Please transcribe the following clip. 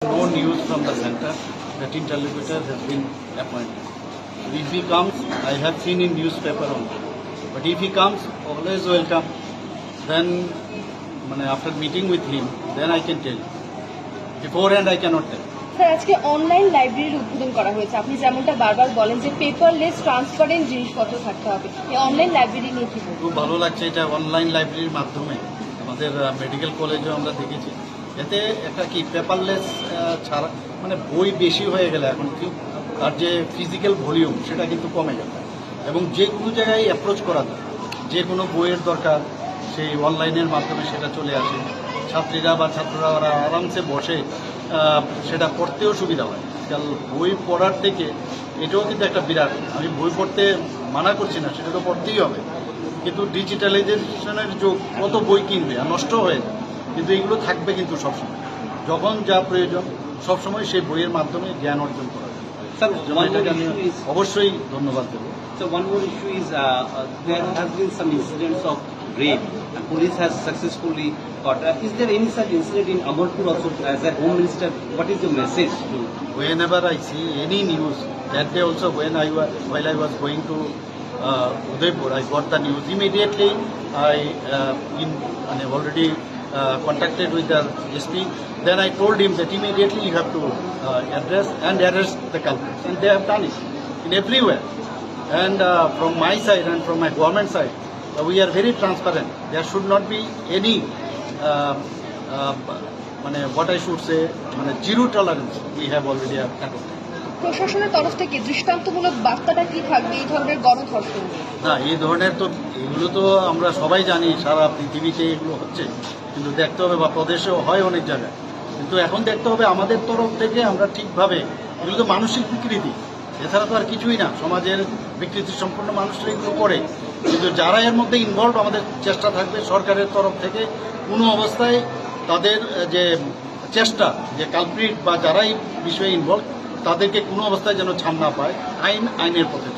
No news from the center that interlocutor has been appointed. If he comes, I have seen in newspaper only. But if he comes, always welcome. Then, after meeting with him, then I can tell you. Beforehand, I cannot tell. Sir আজকে online লাইব্রেরির উদ্বোধন করা হয়েছে। আপনি যেমনটা বারবার বলেন যে পেপারলেস ট্রান্সপারেন্ট জিনিসপত্র থাকতে হবে, এই অনলাইন লাইব্রেরি নিয়ে কি বলবো? খুব ভালো লাগছে এটা অনলাইন লাইব্রেরির মাধ্যমে আমাদের মেডিকেল কলেজেও আমরা দেখেছি। এতে একটা কি পেপারলেস ছাড়া বই বেশি হয়ে গেলে এখন কি আর যে ফিজিক্যাল ভলিউম সেটা কিন্তু কমে যাবে এবং যে কোনো জায়গায় অ্যাপ্রোচ করা যায়, যে কোনো বইয়ের দরকার সেই অনলাইনের মাধ্যমে সেটা চলে আসে। ছাত্রীরা বা ছাত্ররা ওরা আরামসে বসে সেটা পড়তেও সুবিধা হয়। কাল বই পড়ার থেকে এটাও কিন্তু একটা বিরাট, আমি বই পড়তে মানা করছি না, সেটা তো পড়তেই হবে, কিন্তু ডিজিটালাইজেশনের যুগ, কত বই কিনবে আর নষ্ট হয়ে যায়, কিন্তু এগুলো থাকবে কিন্তু সবসময়, যখন যা প্রয়োজন সবসময় সেই বইয়ের মাধ্যমে জ্ঞান অর্জন করা যায়। স্যার, এটাকে আমি অবশ্যই ধন্যবাদ দেব। So one more issue is there has been some incidents of rape and police has successfully caught. Is there any such incident in Agartala also? As a Home Minister, what is your message to? Whenever I see any news, that day also while I was going to Udaipur, I got the news immediately. I already contacted with the SP. Then I told him that immediately you have to arrest the culprits, and they have done it in everywhere. And from my side and from my government side, we are very transparent. There should not be any, what I should say, zero tolerance. We have already adopted. প্রশাসনের তরফ থেকে দৃষ্টান্তমূলক বার্তাটা কি থাকবে এই ধরনের গণধর্ষণ? না, এই ধরনের তো এগুলো তো আমরা সবাই জানি, সারা পৃথিবীতে এগুলো হচ্ছে, কিন্তু দেখতে হবে, বা প্রদেশেও হয় অনেক জায়গায়, কিন্তু এখন দেখতে হবে আমাদের তরফ থেকে আমরা ঠিকভাবে, এগুলো তো মানসিক বিকৃতি, এছাড়া তো আর কিছুই না। সমাজের বিকৃতি সম্পূর্ণ মানুষরা এগুলো করে, কিন্তু যারা এর মধ্যে ইনভলভ, আমাদের চেষ্টা থাকবে সরকারের তরফ থেকে কোনো অবস্থায় তাদের যে চেষ্টা, যে কালপ্রিট বা যারাই বিষয়ে ইনভলভ, তাদেরকে কোনো অবস্থায় যেন ছাড় না পায়, আইনের পথে।